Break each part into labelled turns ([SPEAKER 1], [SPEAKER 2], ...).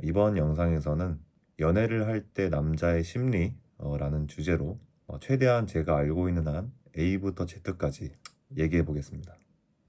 [SPEAKER 1] 이번 영상에서는 연애를 할 때 남자의 심리 라는 주제로 최대한 제가 알고 있는 한 A부터 Z까지 얘기해 보겠습니다.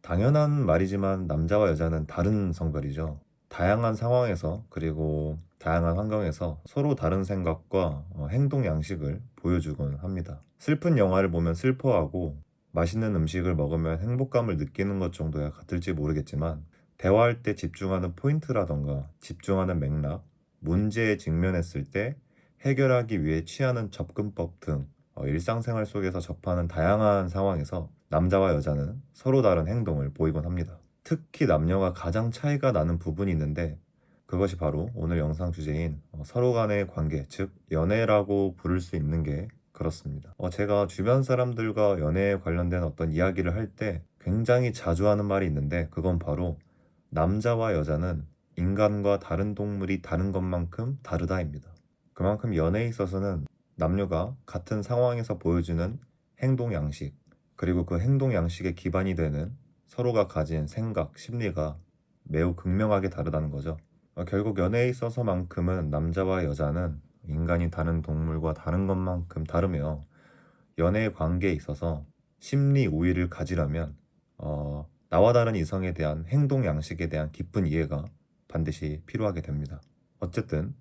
[SPEAKER 1] 당연한 말이지만 남자와 여자는 다른 성별이죠. 다양한 상황에서 그리고 다양한 환경에서 서로 다른 생각과 행동 양식을 보여주곤 합니다. 슬픈 영화를 보면 슬퍼하고 맛있는 음식을 먹으면 행복감을 느끼는 것 정도야 같을지 모르겠지만 대화할 때 집중하는 포인트라던가 집중하는 맥락, 문제에 직면했을 때 해결하기 위해 취하는 접근법 등 일상생활 속에서 접하는 다양한 상황에서 남자와 여자는 서로 다른 행동을 보이곤 합니다. 특히 남녀가 가장 차이가 나는 부분이 있는데 그것이 바로 오늘 영상 주제인 서로 간의 관계, 즉 연애라고 부를 수 있는 게 그렇습니다. 제가 주변 사람들과 연애에 관련된 어떤 이야기를 할 때 굉장히 자주 하는 말이 있는데 그건 바로 남자와 여자는 인간과 다른 동물이 다른 것만큼 다르다입니다. 그만큼 연애에 있어서는 남녀가 같은 상황에서 보여주는 행동 양식, 그리고 그 행동 양식의 기반이 되는 서로가 가진 생각, 심리가 매우 극명하게 다르다는 거죠. 결국 연애에 있어서만큼은 남자와 여자는 인간이 다른 동물과 다른 것만큼 다르며 연애 관계에 있어서 심리 우위를 가지려면 나와 다른 이성에 대한 행동 양식에 대한 깊은 이해가 반드시 필요하게 됩니다. 어쨌든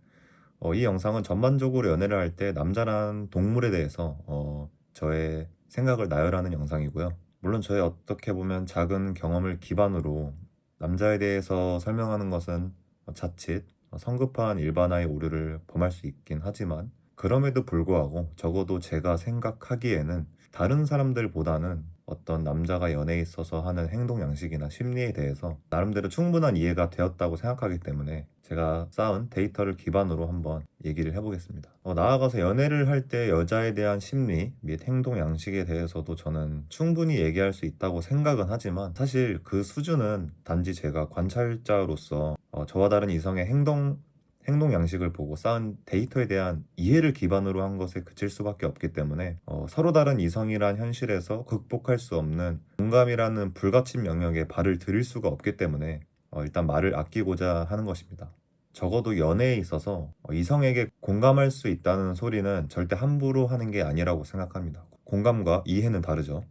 [SPEAKER 1] 이 영상은 전반적으로 연애를 할 때 남자란 동물에 대해서 저의 생각을 나열하는 영상이고요. 물론 저의 어떻게 보면 작은 경험을 기반으로 남자에 대해서 설명하는 것은 자칫 성급한 일반화의 오류를 범할 수 있긴 하지만 그럼에도 불구하고 적어도 제가 생각하기에는 다른 사람들보다는 어떤 남자가 연애에 있어서 하는 행동 양식이나 심리에 대해서 나름대로 충분한 이해가 되었다고 생각하기 때문에 제가 쌓은 데이터를 기반으로 한번 얘기를 해보겠습니다. 나아가서 연애를 할 때 여자에 대한 심리 및 행동 양식에 대해서도 저는 충분히 얘기할 수 있다고 생각은 하지만 사실 그 수준은 단지 제가 관찰자로서 저와 다른 이성의 행동 양식을 보고 쌓은 데이터에 대한 이해를 기반으로 한 것에 그칠 수밖에 없기 때문에 서로 다른 이성이란 현실에서 극복할 수 없는 공감이라는 불가침 영역에 발을 들일 수가 없기 때문에 일단 말을 아끼고자 하는 것입니다. 적어도 연애에 있어서 이성에게 공감할 수 있다는 소리는 절대 함부로 하는 게 아니라고 생각합니다. 공감과 이해는 다르죠.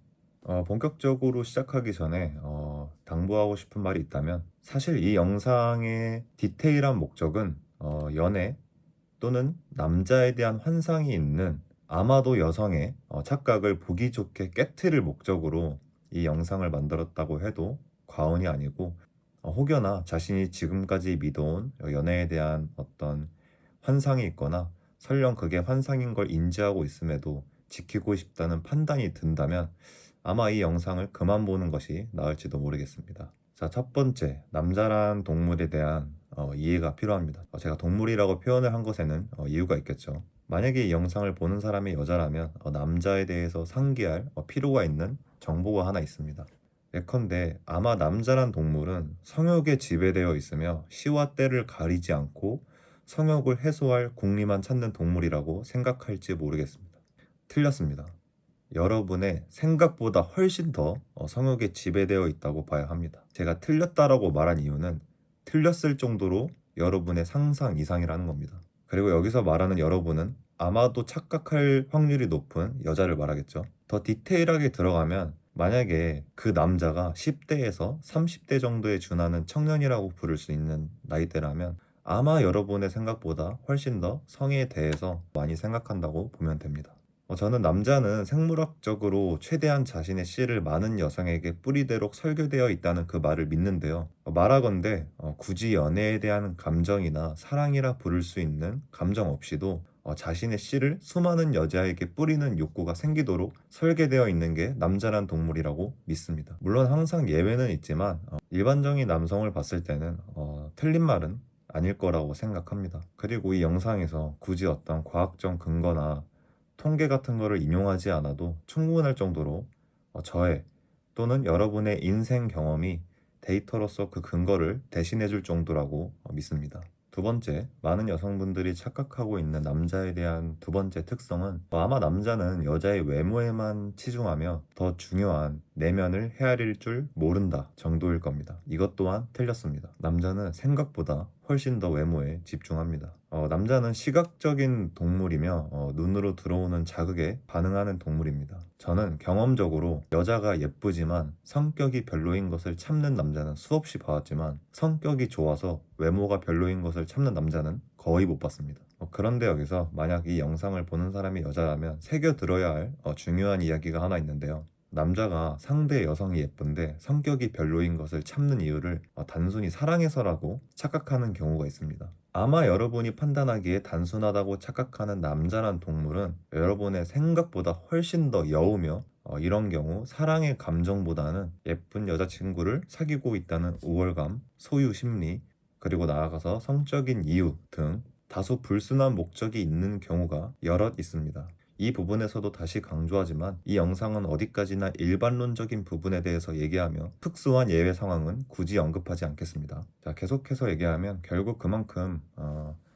[SPEAKER 1] 본격적으로 시작하기 전에 당부하고 싶은 말이 있다면 사실 이 영상의 디테일한 목적은 연애 또는 남자에 대한 환상이 있는 아마도 여성의 착각을 보기 좋게 깨트릴 목적으로 이 영상을 만들었다고 해도 과언이 아니고 혹여나 자신이 지금까지 믿어온 연애에 대한 어떤 환상이 있거나 설령 그게 환상인 걸 인지하고 있음에도 지키고 싶다는 판단이 든다면 아마 이 영상을 그만 보는 것이 나을지도 모르겠습니다. 자, 첫 번째, 남자란 동물에 대한 이해가 필요합니다. 제가 동물이라고 표현을 한 것에는 이유가 있겠죠. 만약에 이 영상을 보는 사람이 여자라면 남자에 대해서 상기할 필요가 있는 정보가 하나 있습니다. 예컨대 아마 남자란 동물은 성욕에 지배되어 있으며 시와 때를 가리지 않고 성욕을 해소할 궁리만 찾는 동물이라고 생각할지 모르겠습니다. 틀렸습니다. 여러분의 생각보다 훨씬 더 성욕에 지배되어 있다고 봐야 합니다. 제가 틀렸다라고 말한 이유는 틀렸을 정도로 여러분의 상상 이상이라는 겁니다. 그리고 여기서 말하는 여러분은 아마도 착각할 확률이 높은 여자를 말하겠죠. 더 디테일하게 들어가면 만약에 그 남자가 10대에서 30대 정도에 준하는 청년이라고 부를 수 있는 나이대라면 아마 여러분의 생각보다 훨씬 더 성에 대해서 많이 생각한다고 보면 됩니다. 저는 남자는 생물학적으로 최대한 자신의 씨를 많은 여성에게 뿌리대록 설계되어 있다는 그 말을 믿는데요. 말하건대 굳이 연애에 대한 감정이나 사랑이라 부를 수 있는 감정 없이도 자신의 씨를 수많은 여자에게 뿌리는 욕구가 생기도록 설계되어 있는 게 남자란 동물이라고 믿습니다. 물론 항상 예외는 있지만 일반적인 남성을 봤을 때는 틀린 말은 아닐 거라고 생각합니다. 그리고 이 영상에서 굳이 어떤 과학적 근거나 통계 같은 거를 인용하지 않아도 충분할 정도로 저의 또는 여러분의 인생 경험이 데이터로서 그 근거를 대신해 줄 정도라고 믿습니다. 두 번째, 많은 여성분들이 착각하고 있는 남자에 대한 두 번째 특성은 아마 남자는 여자의 외모에만 치중하며 더 중요한 내면을 헤아릴 줄 모른다 정도일 겁니다. 이것 또한 틀렸습니다. 남자는 생각보다 훨씬 더 외모에 집중합니다. 남자는 시각적인 동물이며 눈으로 들어오는 자극에 반응하는 동물입니다. 저는 경험적으로 여자가 예쁘지만 성격이 별로인 것을 참는 남자는 수없이 봐왔지만 성격이 좋아서 외모가 별로인 것을 참는 남자는 거의 못 봤습니다. 그런데 여기서 만약 이 영상을 보는 사람이 여자라면 새겨들어야 할 중요한 이야기가 하나 있는데요. 남자가 상대 여성이 예쁜데 성격이 별로인 것을 참는 이유를 단순히 사랑해서라고 착각하는 경우가 있습니다. 아마 여러분이 판단하기에 단순하다고 착각하는 남자란 동물은 여러분의 생각보다 훨씬 더 여우며 이런 경우 사랑의 감정보다는 예쁜 여자친구를 사귀고 있다는 우월감, 소유 심리, 그리고 나아가서 성적인 이유 등 다소 불순한 목적이 있는 경우가 여럿 있습니다. 이 부분에서도 다시 강조하지만 이 영상은 어디까지나 일반론적인 부분에 대해서 얘기하며 특수한 예외 상황은 굳이 언급하지 않겠습니다. 자, 계속해서 얘기하면 결국 그만큼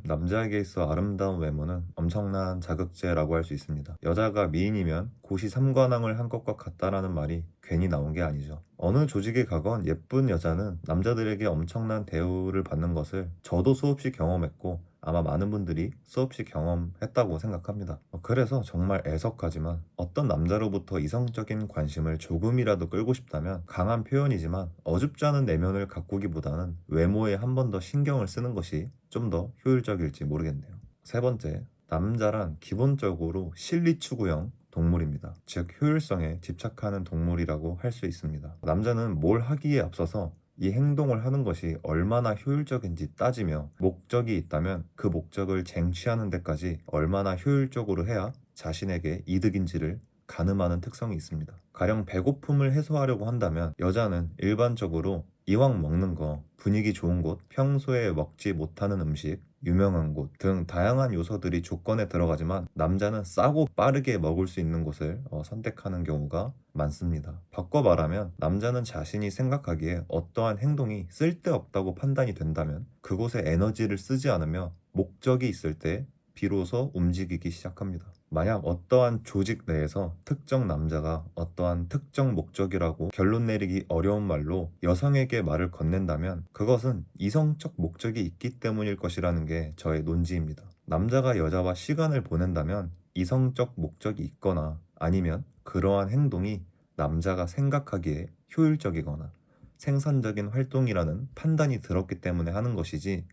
[SPEAKER 1] 남자에게 있어 아름다운 외모는 엄청난 자극제라고 할 수 있습니다. 여자가 미인이면 고시 3관왕을 한 것과 같다라는 말이 괜히 나온 게 아니죠. 어느 조직에 가건 예쁜 여자는 남자들에게 엄청난 대우를 받는 것을 저도 수없이 경험했고 아마 많은 분들이 수없이 경험했다고 생각합니다. 그래서 정말 애석하지만 어떤 남자로부터 이성적인 관심을 조금이라도 끌고 싶다면 강한 표현이지만 어줍지 않은 내면을 가꾸기보다는 외모에 한 번 더 신경을 쓰는 것이 좀 더 효율적일지 모르겠네요. 세 번째, 남자란 기본적으로 실리 추구형 동물입니다. 즉 효율성에 집착하는 동물이라고 할 수 있습니다. 남자는 뭘 하기에 앞서서 이 행동을 하는 것이 얼마나 효율적인지 따지며 목적이 있다면 그 목적을 쟁취하는 데까지 얼마나 효율적으로 해야 자신에게 이득인지를 가늠하는 특성이 있습니다. 가령 배고픔을 해소하려고 한다면 여자는 일반적으로 이왕 먹는 거, 분위기 좋은 곳, 평소에 먹지 못하는 음식, 유명한 곳 등 다양한 요소들이 조건에 들어가지만 남자는 싸고 빠르게 먹을 수 있는 곳을 선택하는 경우가 많습니다. 바꿔 말하면 남자는 자신이 생각하기에 어떠한 행동이 쓸데없다고 판단이 된다면 그곳에 에너지를 쓰지 않으며 목적이 있을 때 비로소 움직이기 시작합니다. 만약 어떠한 조직 내에서 특정 남자가 어떠한 특정 목적이라고 결론 내리기 어려운 말로 여성에게 말을 건넨다면 그것은 이성적 목적이 있기 때문일 것이라는 게 저의 논지입니다. 남자가 여자와 시간을 보낸다면 이성적 목적이 있거나 아니면 그러한 행동이 남자가 생각하기에 효율적이거나 생산적인 활동이라는 판단이 들었기 때문에 하는 것이지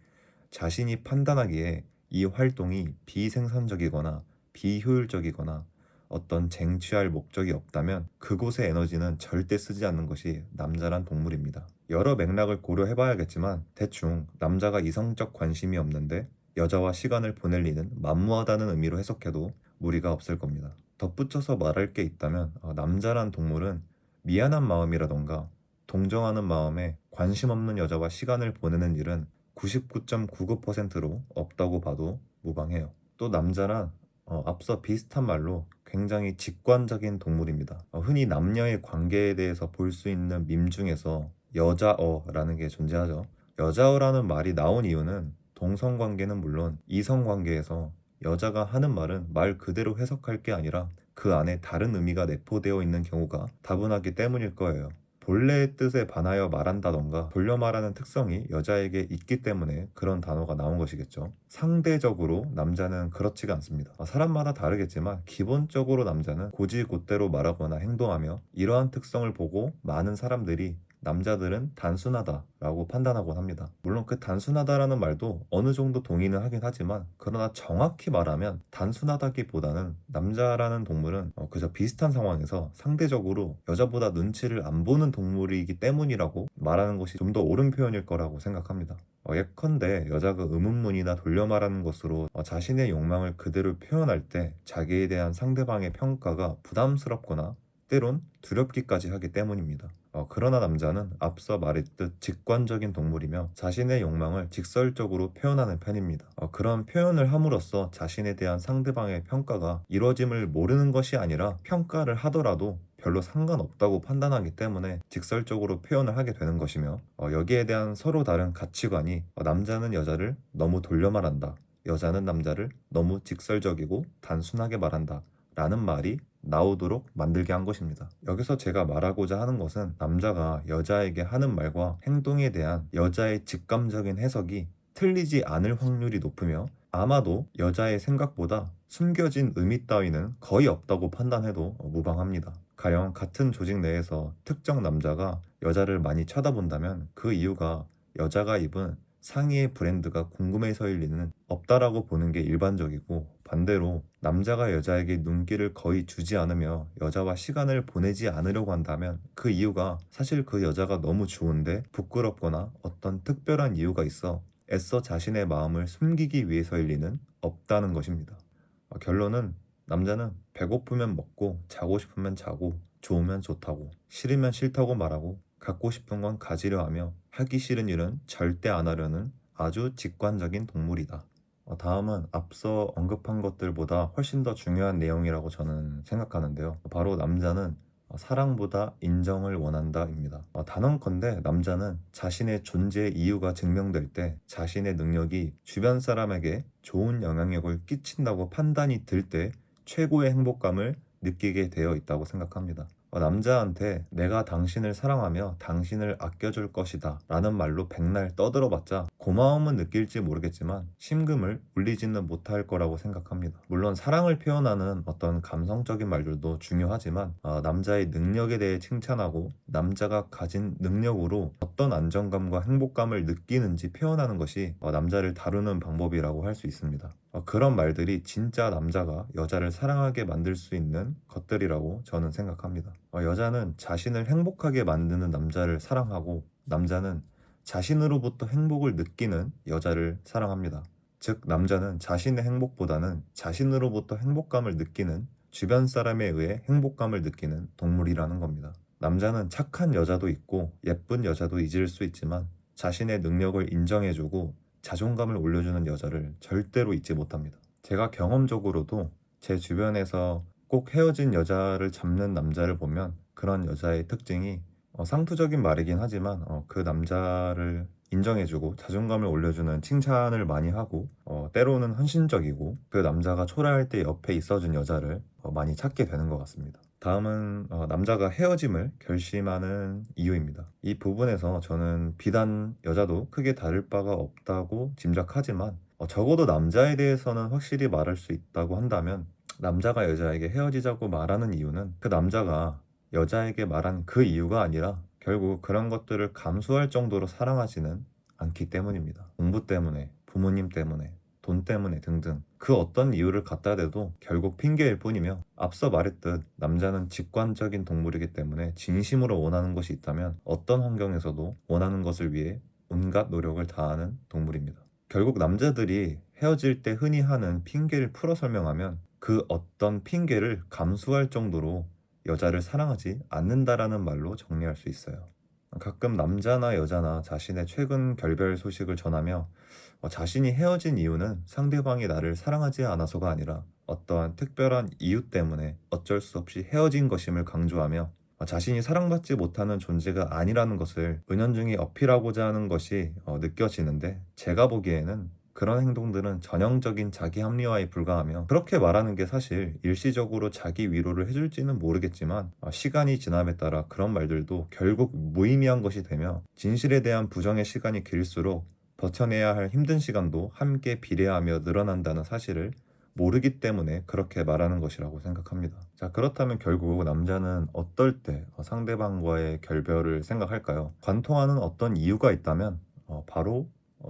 [SPEAKER 1] 자신이 판단하기에 이 활동이 비생산적이거나 비효율적이거나 어떤 쟁취할 목적이 없다면 그곳의 에너지는 절대 쓰지 않는 것이 남자란 동물입니다. 여러 맥락을 고려해봐야겠지만 대충 남자가 이성적 관심이 없는데 여자와 시간을 보낼 리는 만무하다는 의미로 해석해도 무리가 없을 겁니다. 덧붙여서 말할 게 있다면 남자란 동물은 미안한 마음이라던가 동정하는 마음에 관심 없는 여자와 시간을 보내는 일은 99.99%로 없다고 봐도 무방해요. 또 남자란 앞서 비슷한 말로 굉장히 직관적인 동물입니다. 흔히 남녀의 관계에 대해서 볼 수 있는 밈 중에서 여자어라는 게 존재하죠. 여자어라는 말이 나온 이유는 동성관계는 물론 이성관계에서 여자가 하는 말은 말 그대로 해석할 게 아니라 그 안에 다른 의미가 내포되어 있는 경우가 다분하기 때문일 거예요. 본래의 뜻에 반하여 말한다던가 돌려 말하는 특성이 여자에게 있기 때문에 그런 단어가 나온 것이겠죠. 상대적으로 남자는 그렇지가 않습니다. 사람마다 다르겠지만 기본적으로 남자는 고지곧대로 말하거나 행동하며 이러한 특성을 보고 많은 사람들이 남자들은 단순하다라고 판단하곤 합니다. 물론 그 단순하다라는 말도 어느 정도 동의는 하긴 하지만 그러나 정확히 말하면 단순하다기보다는 남자라는 동물은 그저 비슷한 상황에서 상대적으로 여자보다 눈치를 안 보는 동물이기 때문이라고 말하는 것이 좀 더 옳은 표현일 거라고 생각합니다. 예컨대 여자가 의문문이나 돌려 말하는 것으로 자신의 욕망을 그대로 표현할 때 자기에 대한 상대방의 평가가 부담스럽거나 때론 두렵기까지 하기 때문입니다. 그러나 남자는 앞서 말했듯 직관적인 동물이며 자신의 욕망을 직설적으로 표현하는 편입니다. 그런 표현을 함으로써 자신에 대한 상대방의 평가가 이루어짐을 모르는 것이 아니라 평가를 하더라도 별로 상관없다고 판단하기 때문에 직설적으로 표현을 하게 되는 것이며 여기에 대한 서로 다른 가치관이 남자는 여자를 너무 돌려 말한다, 여자는 남자를 너무 직설적이고 단순하게 말한다 라는 말이 나오도록 만들게 한 것입니다. 여기서 제가 말하고자 하는 것은 남자가 여자에게 하는 말과 행동에 대한 여자의 직감적인 해석이 틀리지 않을 확률이 높으며 아마도 여자의 생각보다 숨겨진 의미 따위는 거의 없다고 판단해도 무방합니다. 가령 같은 조직 내에서 특정 남자가 여자를 많이 쳐다본다면 그 이유가 여자가 입은 상의의 브랜드가 궁금해서일 리는 없다라고 보는 게 일반적이고, 반대로 남자가 여자에게 눈길을 거의 주지 않으며 여자와 시간을 보내지 않으려고 한다면 그 이유가 사실 그 여자가 너무 좋은데 부끄럽거나 어떤 특별한 이유가 있어 애써 자신의 마음을 숨기기 위해서일 리는 없다는 것입니다. 결론은 남자는 배고프면 먹고 자고 싶으면 자고 좋으면 좋다고 싫으면 싫다고 말하고 갖고 싶은 건 가지려 하며 하기 싫은 일은 절대 안 하려는 아주 직관적인 동물이다. 다음은 앞서 언급한 것들보다 훨씬 더 중요한 내용이라고 저는 생각하는데요. 바로 남자는 사랑보다 인정을 원한다입니다. 단언컨대 남자는 자신의 존재의 이유가 증명될 때, 자신의 능력이 주변 사람에게 좋은 영향력을 끼친다고 판단이 들 때 최고의 행복감을 느끼게 되어 있다고 생각합니다. 남자한테 내가 당신을 사랑하며 당신을 아껴줄 것이다 라는 말로 백날 떠들어봤자 고마움은 느낄지 모르겠지만 심금을 울리지는 못할 거라고 생각합니다. 물론 사랑을 표현하는 어떤 감성적인 말들도 중요하지만 남자의 능력에 대해 칭찬하고 남자가 가진 능력으로 어떤 안정감과 행복감을 느끼는지 표현하는 것이 남자를 다루는 방법이라고 할 수 있습니다. 그런 말들이 진짜 남자가 여자를 사랑하게 만들 수 있는 것들이라고 저는 생각합니다. 여자는 자신을 행복하게 만드는 남자를 사랑하고 남자는 자신으로부터 행복을 느끼는 여자를 사랑합니다. 즉 남자는 자신의 행복보다는 자신으로부터 행복감을 느끼는 주변 사람에 의해 행복감을 느끼는 동물이라는 겁니다. 남자는 착한 여자도 있고 예쁜 여자도 잊을 수 있지만 자신의 능력을 인정해주고 자존감을 올려주는 여자를 절대로 잊지 못합니다. 제가 경험적으로도 제 주변에서 꼭 헤어진 여자를 잡는 남자를 보면 그런 여자의 특징이 상투적인 말이긴 하지만 그 남자를 인정해주고 자존감을 올려주는 칭찬을 많이 하고 때로는 헌신적이고 그 남자가 초라할 때 옆에 있어준 여자를 많이 찾게 되는 것 같습니다. 다음은 남자가 헤어짐을 결심하는 이유입니다. 이 부분에서 저는 비단 여자도 크게 다를 바가 없다고 짐작하지만 적어도 남자에 대해서는 확실히 말할 수 있다고 한다면 남자가 여자에게 헤어지자고 말하는 이유는 그 남자가 여자에게 말한 그 이유가 아니라 결국 그런 것들을 감수할 정도로 사랑하지는 않기 때문입니다. 공부 때문에, 부모님 때문에, 돈 때문에 등등 그 어떤 이유를 갖다 대도 결국 핑계일 뿐이며, 앞서 말했듯 남자는 직관적인 동물이기 때문에 진심으로 원하는 것이 있다면 어떤 환경에서도 원하는 것을 위해 온갖 노력을 다하는 동물입니다. 결국 남자들이 헤어질 때 흔히 하는 핑계를 풀어 설명하면 그 어떤 핑계를 감수할 정도로 여자를 사랑하지 않는다라는 말로 정리할 수 있어요. 가끔 남자나 여자나 자신의 최근 결별 소식을 전하며 자신이 헤어진 이유는 상대방이 나를 사랑하지 않아서가 아니라 어떠한 특별한 이유 때문에 어쩔 수 없이 헤어진 것임을 강조하며 자신이 사랑받지 못하는 존재가 아니라는 것을 은연중에 어필하고자 하는 것이 느껴지는데, 제가 보기에는 그런 행동들은 전형적인 자기 합리화에 불과하며, 그렇게 말하는 게 사실 일시적으로 자기 위로를 해줄지는 모르겠지만 시간이 지남에 따라 그런 말들도 결국 무의미한 것이 되며 진실에 대한 부정의 시간이 길수록 버텨내야 할 힘든 시간도 함께 비례하며 늘어난다는 사실을 모르기 때문에 그렇게 말하는 것이라고 생각합니다. 자, 그렇다면 결국 남자는 어떨 때 상대방과의 결별을 생각할까요? 관통하는 어떤 이유가 있다면 바로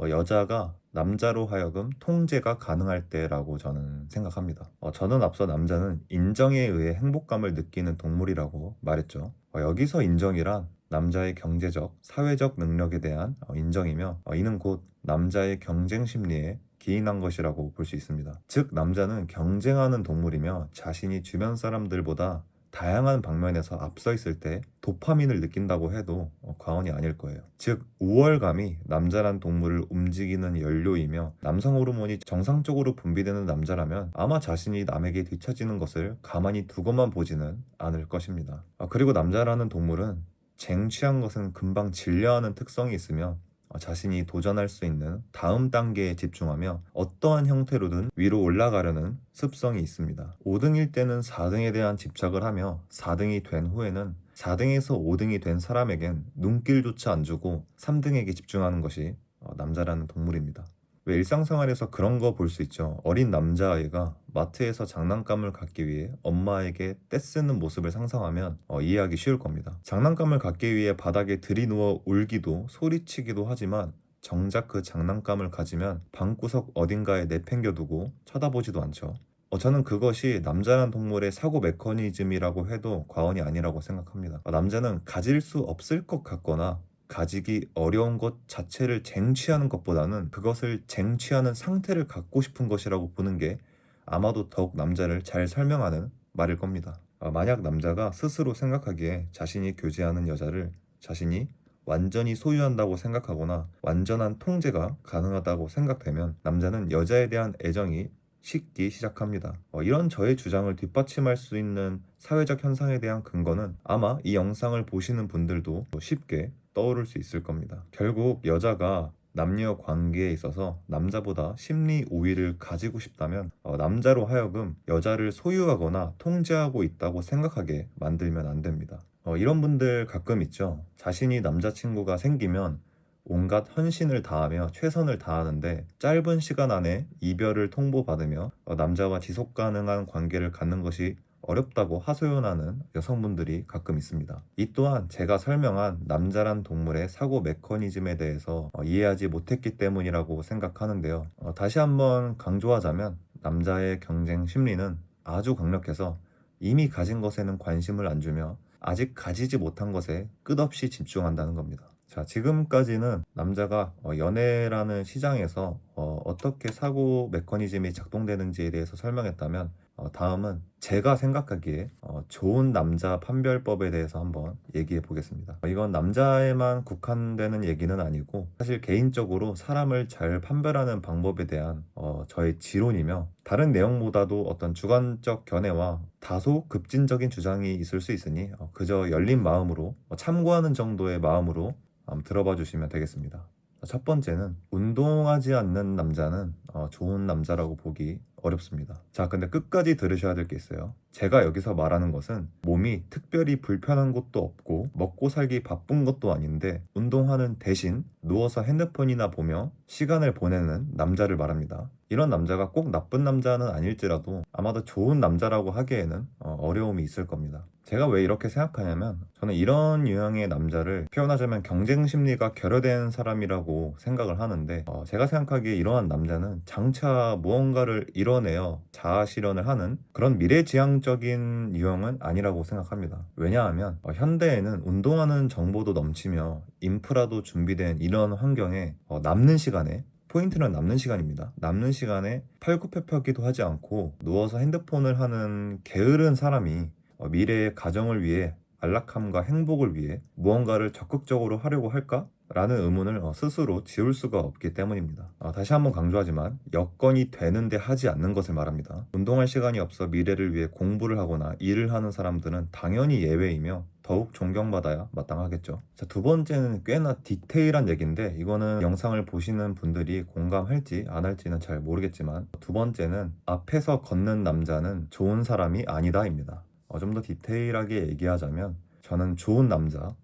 [SPEAKER 1] 여자가 남자로 하여금 통제가 가능할 때라고 저는 생각합니다. 저는 앞서 남자는 인정에 의해 행복감을 느끼는 동물이라고 말했죠. 여기서 인정이란 남자의 경제적, 사회적 능력에 대한 인정이며 이는 곧 남자의 경쟁 심리에 기인한 것이라고 볼 수 있습니다. 즉 남자는 경쟁하는 동물이며 자신이 주변 사람들보다 다양한 방면에서 앞서 있을 때 도파민을 느낀다고 해도 과언이 아닐 거예요. 즉 우월감이 남자란 동물을 움직이는 연료이며, 남성 호르몬이 정상적으로 분비되는 남자라면 아마 자신이 남에게 뒤처지는 것을 가만히 두고만 보지는 않을 것입니다. 그리고 남자라는 동물은 쟁취한 것은 금방 질려하는 특성이 있으며 자신이 도전할 수 있는 다음 단계에 집중하며 어떠한 형태로든 위로 올라가려는 습성이 있습니다. 5등일 때는 4등에 대한 집착을 하며 4등이 된 후에는 4등에서 5등이 된 사람에겐 눈길조차 안 주고 3등에게 집중하는 것이 남자라는 동물입니다. 왜 일상생활에서 그런 거 볼 수 있죠. 어린 남자아이가 마트에서 장난감을 갖기 위해 엄마에게 떼쓰는 모습을 상상하면 이해하기 쉬울 겁니다. 장난감을 갖기 위해 바닥에 들이누워 울기도 소리치기도 하지만 정작 그 장난감을 가지면 방구석 어딘가에 내팽겨두고 쳐다보지도 않죠. 저는 그것이 남자란 동물의 사고 메커니즘이라고 해도 과언이 아니라고 생각합니다. 남자는 가질 수 없을 것 같거나 가지기 어려운 것 자체를 쟁취하는 것보다는 그것을 쟁취하는 상태를 갖고 싶은 것이라고 보는 게 아마도 더욱 남자를 잘 설명하는 말일 겁니다. 만약 남자가 스스로 생각하기에 자신이 교제하는 여자를 자신이 완전히 소유한다고 생각하거나 완전한 통제가 가능하다고 생각되면 남자는 여자에 대한 애정이 식기 시작합니다. 이런 저의 주장을 뒷받침할 수 있는 사회적 현상에 대한 근거는 아마 이 영상을 보시는 분들도 쉽게 떠오를 수 있을 겁니다. 결국 여자가 남녀 관계에 있어서 남자보다 심리 우위를 가지고 싶다면 남자로 하여금 여자를 소유하거나 통제하고 있다고 생각하게 만들면 안 됩니다. 이런 분들 가끔 있죠. 자신이 남자친구가 생기면 온갖 헌신을 다하며 최선을 다하는데 짧은 시간 안에 이별을 통보받으며 남자와 지속 가능한 관계를 갖는 것이 어렵다고 하소연하는 여성분들이 가끔 있습니다. 이 또한 제가 설명한 남자란 동물의 사고 메커니즘에 대해서 이해하지 못했기 때문이라고 생각하는데요. 다시 한번 강조하자면 남자의 경쟁 심리는 아주 강력해서 이미 가진 것에는 관심을 안 주며 아직 가지지 못한 것에 끝없이 집중한다는 겁니다. 자, 지금까지는 남자가 연애라는 시장에서 어떻게 사고 메커니즘이 작동되는지에 대해서 설명했다면 다음은 제가 생각하기에 좋은 남자 판별법에 대해서 한번 얘기해 보겠습니다. 이건 남자에만 국한되는 얘기는 아니고 사실 개인적으로 사람을 잘 판별하는 방법에 대한 저의 지론이며 다른 내용보다도 어떤 주관적 견해와 다소 급진적인 주장이 있을 수 있으니 그저 열린 마음으로 참고하는 정도의 마음으로 한번 들어봐 주시면 되겠습니다. 첫 번째는 운동하지 않는 남자는 좋은 남자라고 보기 어렵습니다. 자, 근데 끝까지 들으셔야 될 게 있어요. 제가 여기서 말하는 것은 몸이 특별히 불편한 것도 없고 먹고 살기 바쁜 것도 아닌데 운동하는 대신 누워서 핸드폰이나 보며 시간을 보내는 남자를 말합니다. 이런 남자가 꼭 나쁜 남자는 아닐지라도 아마도 좋은 남자라고 하기에는 어려움이 있을 겁니다. 제가 왜 이렇게 생각하냐면 저는 이런 유형의 남자를 표현하자면 경쟁 심리가 결여된 사람이라고 생각을 하는데 제가 생각하기에 이러한 남자는 장차 무언가를 이뤄내어 자아 실현을 하는 그런 미래지향적인 유형은 아니라고 생각합니다. 왜냐하면 현대에는 운동하는 정보도 넘치며 인프라도 준비된 이런 환경에 남는 시간에 포인트는 남는 시간입니다. 남는 시간에 팔굽혀펴기도 하지 않고 누워서 핸드폰을 하는 게으른 사람이 미래의 가정을 위해 안락함과 행복을 위해 무언가를 적극적으로 하려고 할까? 라는 의문을 스스로 지울 수가 없기 때문입니다. 다시 한번 강조하지만 여건이 되는데 하지 않는 것을 말합니다. 운동할 시간이 없어 미래를 위해 공부를 하거나 일을 하는 사람들은 당연히 예외이며 더욱 존경받아야 마땅하겠죠. 자, 두 번째는 꽤나 디테일한 얘기인데 이거는 영상을 보시는 분들이 공감할지 안 할지는 잘 모르겠지만 두 번째는 앞에서 걷는 남자는 좋은 사람이 아니다입니다. 좀 더 디테일하게 얘기하자면 저는 좋은 남자,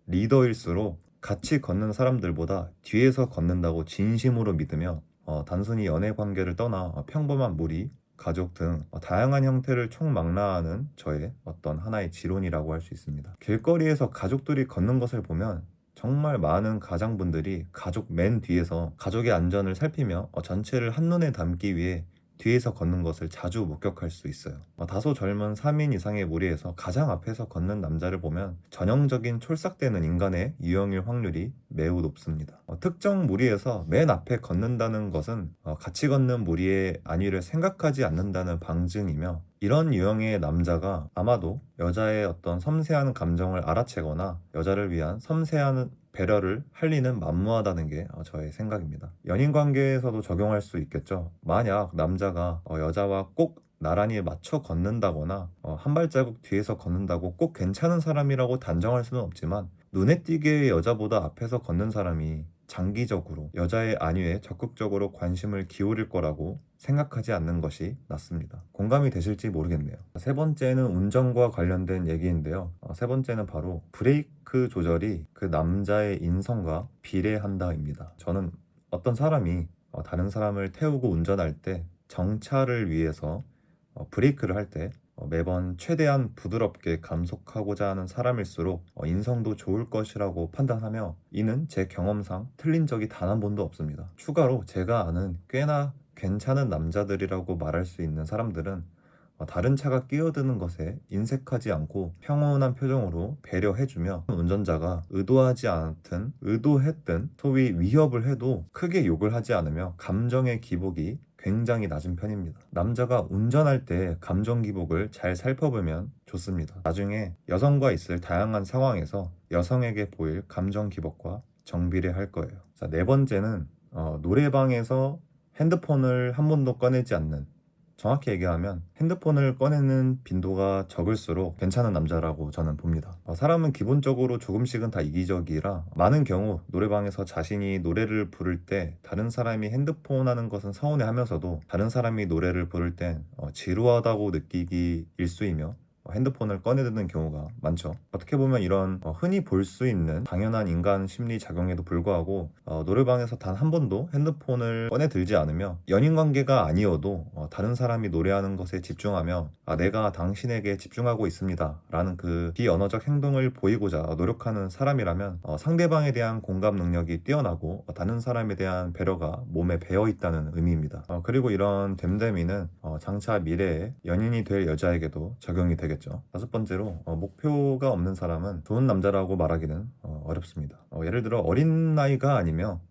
[SPEAKER 1] 리더일수록 같이 걷는 사람들보다 뒤에서 걷는다고 진심으로 믿으며 단순히 연애 관계를 떠나 평범한 무리, 가족 등 다양한 형태를 총망라하는 저의 어떤 하나의 지론이라고 할 수 있습니다. 길거리에서 가족들이 걷는 것을 보면 정말 많은 가장분들이 가족 맨 뒤에서 가족의 안전을 살피며 전체를 한눈에 담기 위해 뒤에서 걷는 것을 자주 목격할 수 있어요. 다소 젊은 3인 이상의 무리에서 가장 앞에서 걷는 남자를 보면 전형적인 촐싹대는 인간의 유형일 확률이 매우 높습니다. 특정 무리에서 맨 앞에 걷는다는 것은 같이 걷는 무리의 안위를 생각하지 않는다는 방증이며 이런 유형의 남자가 아마도 여자의 어떤 섬세한 감정을 알아채거나 여자를 위한 섬세한 배려를 할 리는 만무하다는 게 저의 생각입니다. 연인 관계에서도 적용할 수 있겠죠. 만약 남자가 여자와 꼭 나란히 맞춰 걷는다거나 한 발자국 뒤에서 걷는다고 꼭 괜찮은 사람이라고 단정할 수는 없지만 눈에 띄게 여자보다 앞에서 걷는 사람이 장기적으로 여자의 안위에 적극적으로 관심을 기울일 거라고 생각하지 않는 것이 낫습니다. 공감이 되실지 모르겠네요. 세 번째는 운전과 관련된 얘기인데요. 세 번째는 바로 브레이크 조절이 그 남자의 인성과 비례한다입니다. 저는 어떤 사람이 다른 사람을 태우고 운전할 때 정차를 위해서 브레이크를 할 때 매번 최대한 부드럽게 감속하고자 하는 사람일수록 인성도 좋을 것이라고 판단하며, 이는 제 경험상 틀린 적이 단 한 번도 없습니다. 추가로 제가 아는 꽤나 괜찮은 남자들이라고 말할 수 있는 사람들은 다른 차가 끼어드는 것에 인색하지 않고 평온한 표정으로 배려해주며, 운전자가 의도하지 않든 의도했든 소위 위협을 해도 크게 욕을 하지 않으며 감정의 기복이 굉장히 낮은 편입니다. 남자가 운전할 때 감정 기복을 잘 살펴보면 좋습니다. 나중에 여성과 있을 다양한 상황에서 여성에게 보일 감정 기복과 정비례할 거예요. 자, 네 번째는 노래방에서 핸드폰을 한 번도 꺼내지 않는, 정확히 얘기하면 핸드폰을 꺼내는 빈도가 적을수록 괜찮은 남자라고 저는 봅니다. 사람은 기본적으로 조금씩은 다 이기적이라 많은 경우 노래방에서 자신이 노래를 부를 때 다른 사람이 핸드폰 하는 것은 서운해하면서도 다른 사람이 노래를 부를 땐 지루하다고 느끼기 일쑤이며 핸드폰을 꺼내드는 경우가 많죠. 어떻게 보면 이런 흔히 볼 수 있는 당연한 인간 심리 작용에도 불구하고 노래방에서 단 한 번도 핸드폰을 꺼내들지 않으며, 연인 관계가 아니어도 다른 사람이 노래하는 것에 집중하며 내가 당신에게 집중하고 있습니다 라는 그 비언어적 행동을 보이고자 노력하는 사람이라면 상대방에 대한 공감 능력이 뛰어나고 다른 사람에 대한 배려가 몸에 배어 있다는 의미입니다. 그리고 이런 됨됨이는 장차 미래에 연인이 될 여자에게도 적용이 되겠죠. 다섯 번째로, 목표가 없는 사람은 좋은 남자라고 말하기는 어렵습니다. 예를 들어 어린 나이가 아니며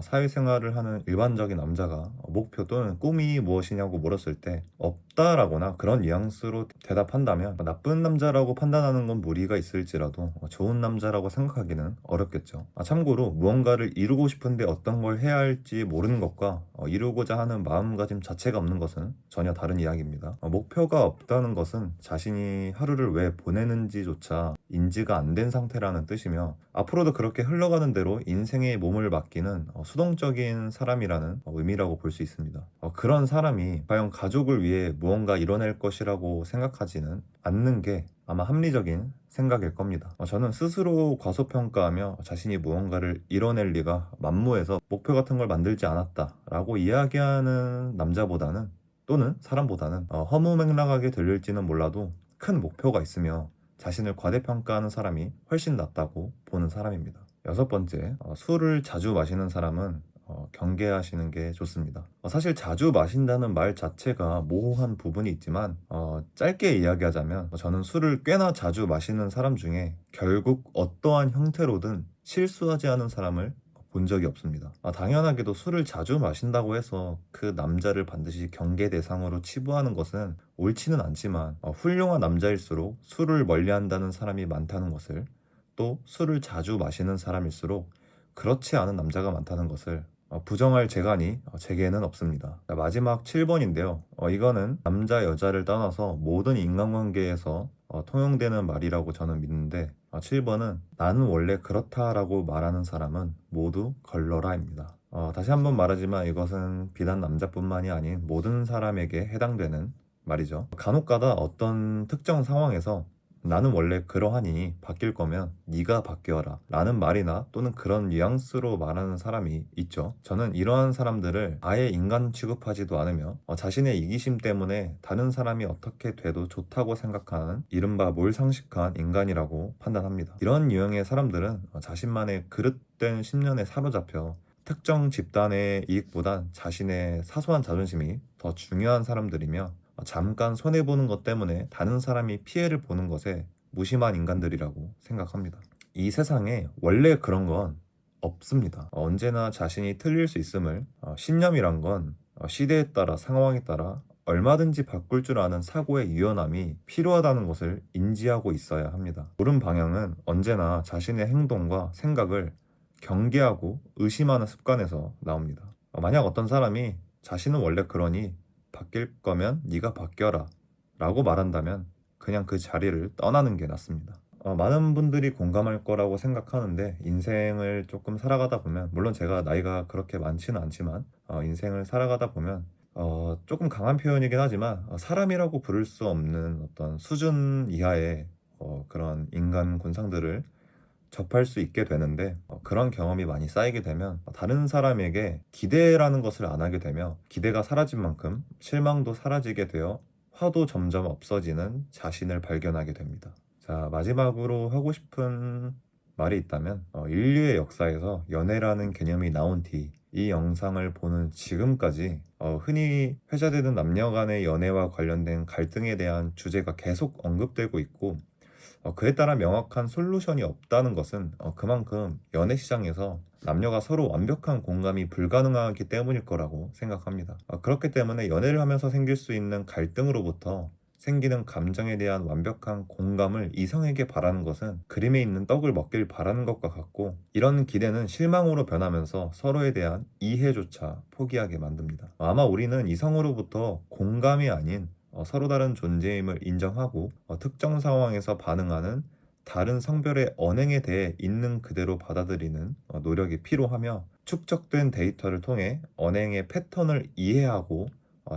[SPEAKER 1] 사회생활을 하는 일반적인 남자가 목표 또는 꿈이 무엇이냐고 물었을 때 없다라거나 그런 뉘앙스로 대답한다면 나쁜 남자라고 판단하는 건 무리가 있을지라도 좋은 남자라고 생각하기는 어렵겠죠. 참고로 무언가를 이루고 싶은데 어떤 걸 해야 할지 모르는 것과 이루고자 하는 마음가짐 자체가 없는 것은 전혀 다른 이야기입니다. 목표가 없다는 것은 자신이 하루를 왜 보내는지조차 인지가 안 된 상태라는 뜻이며, 앞으로도 그렇게 흘러가는 대로 인생의 몸을 맡기는 수동적인 사람이라는 의미라고 볼 수 있습니다. 그런 사람이 과연 가족을 위해 무언가 이뤄낼 것이라고 생각하지는 않는 게 아마 합리적인 생각일 겁니다. 저는 스스로 과소평가하며 자신이 무언가를 이뤄낼 리가 만무해서 목표 같은 걸 만들지 않았다 라고 이야기하는 남자보다는, 또는 사람보다는 허무맹랑하게 들릴지는 몰라도 큰 목표가 있으며 자신을 과대평가하는 사람이 훨씬 낫다고 보는 사람입니다. 여섯 번째, 술을 자주 마시는 사람은 경계하시는 게 좋습니다. 사실 자주 마신다는 말 자체가 모호한 부분이 있지만 짧게 이야기하자면 저는 술을 꽤나 자주 마시는 사람 중에 결국 어떠한 형태로든 실수하지 않은 사람을 본 적이 없습니다. 당연하게도 술을 자주 마신다고 해서 그 남자를 반드시 경계 대상으로 치부하는 것은 옳지는 않지만 훌륭한 남자일수록 술을 멀리한다는 사람이 많다는 것을, 또 술을 자주 마시는 사람일수록 그렇지 않은 남자가 많다는 것을 부정할 재간이 제게는 없습니다. 마지막 7번인데요. 이거는 남자 여자를 떠나서 모든 인간관계에서 통용되는 말이라고 저는 믿는데, 7번은 나는 원래 그렇다라고 말하는 사람은 모두 걸러라입니다. 다시 한번 말하지만 이것은 비단 남자뿐만이 아닌 모든 사람에게 해당되는 말이죠. 간혹가다 어떤 특정 상황에서 나는 원래 그러하니 바뀔 거면 네가 바뀌어라 라는 말이나 또는 그런 뉘앙스로 말하는 사람이 있죠. 저는 이러한 사람들을 아예 인간 취급하지도 않으며 자신의 이기심 때문에 다른 사람이 어떻게 돼도 좋다고 생각하는 이른바 몰상식한 인간이라고 판단합니다. 이런 유형의 사람들은 자신만의 그릇된 신념에 사로잡혀 특정 집단의 이익보단 자신의 사소한 자존심이 더 중요한 사람들이며, 잠깐 손해보는 것 때문에 다른 사람이 피해를 보는 것에 무심한 인간들이라고 생각합니다. 이 세상에 원래 그런 건 없습니다. 언제나 자신이 틀릴 수 있음을, 신념이란 건 시대에 따라 상황에 따라 얼마든지 바꿀 줄 아는 사고의 유연함이 필요하다는 것을 인지하고 있어야 합니다. 옳은 방향은 언제나 자신의 행동과 생각을 경계하고 의심하는 습관에서 나옵니다. 만약 어떤 사람이 자신은 원래 그러니 바뀔 거면 네가 바뀌어라 라고 말한다면 그냥 그 자리를 떠나는 게 낫습니다. 많은 분들이 공감할 거라고 생각하는데 인생을 조금 살아가다 보면 물론 제가 나이가 그렇게 많지는 않지만 인생을 살아가다 보면 조금 강한 표현이긴 하지만 사람이라고 부를 수 없는 어떤 수준 이하의 그런 인간 군상들을 접할 수 있게 되는데 그런 경험이 많이 쌓이게 되면 다른 사람에게 기대라는 것을 안 하게 되며 기대가 사라진 만큼 실망도 사라지게 되어 화도 점점 없어지는 자신을 발견하게 됩니다. 자, 마지막으로 하고 싶은 말이 있다면 인류의 역사에서 연애라는 개념이 나온 뒤 이 영상을 보는 지금까지 흔히 회자되는 남녀 간의 연애와 관련된 갈등에 대한 주제가 계속 언급되고 있고 그에 따라 명확한 솔루션이 없다는 것은 그만큼 연애 시장에서 남녀가 서로 완벽한 공감이 불가능하기 때문일 거라고 생각합니다. 그렇기 때문에 연애를 하면서 생길 수 있는 갈등으로부터 생기는 감정에 대한 완벽한 공감을 이성에게 바라는 것은 그림에 있는 떡을 먹길 바라는 것과 같고 이런 기대는 실망으로 변하면서 서로에 대한 이해조차 포기하게 만듭니다. 아마 우리는 이성으로부터 공감이 아닌 서로 다른 존재임을 인정하고 특정 상황에서 반응하는 다른 성별의 언행에 대해 있는 그대로 받아들이는 노력이 필요하며 축적된 데이터를 통해 언행의 패턴을 이해하고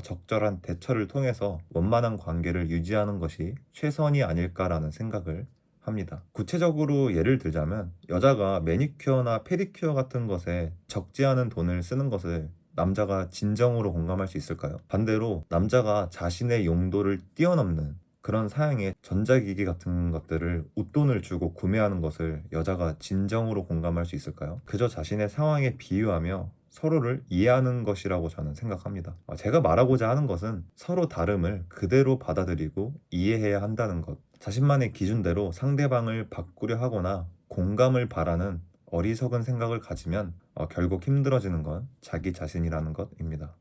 [SPEAKER 1] 적절한 대처를 통해서 원만한 관계를 유지하는 것이 최선이 아닐까라는 생각을 합니다. 구체적으로 예를 들자면 여자가 매니큐어나 페디큐어 같은 것에 적지 않은 돈을 쓰는 것을 남자가 진정으로 공감할 수 있을까요? 반대로 남자가 자신의 용도를 뛰어넘는 그런 사양의 전자기기 같은 것들을 웃돈을 주고 구매하는 것을 여자가 진정으로 공감할 수 있을까요? 그저 자신의 상황에 비유하며 서로를 이해하는 것이라고 저는 생각합니다. 제가 말하고자 하는 것은 서로 다름을 그대로 받아들이고 이해해야 한다는 것. 자신만의 기준대로 상대방을 바꾸려 하거나 공감을 바라는 어리석은 생각을 가지면 결국 힘들어지는 건 자기 자신이라는 것입니다.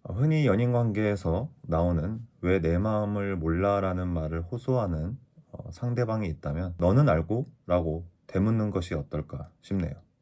[SPEAKER 1] 흔히 연인 관계에서 나오는 왜 내 마음을 몰라라는 말을 호소하는 상대방이 있다면 너는 알고? 라고 되묻는 것이 어떨까 싶네요.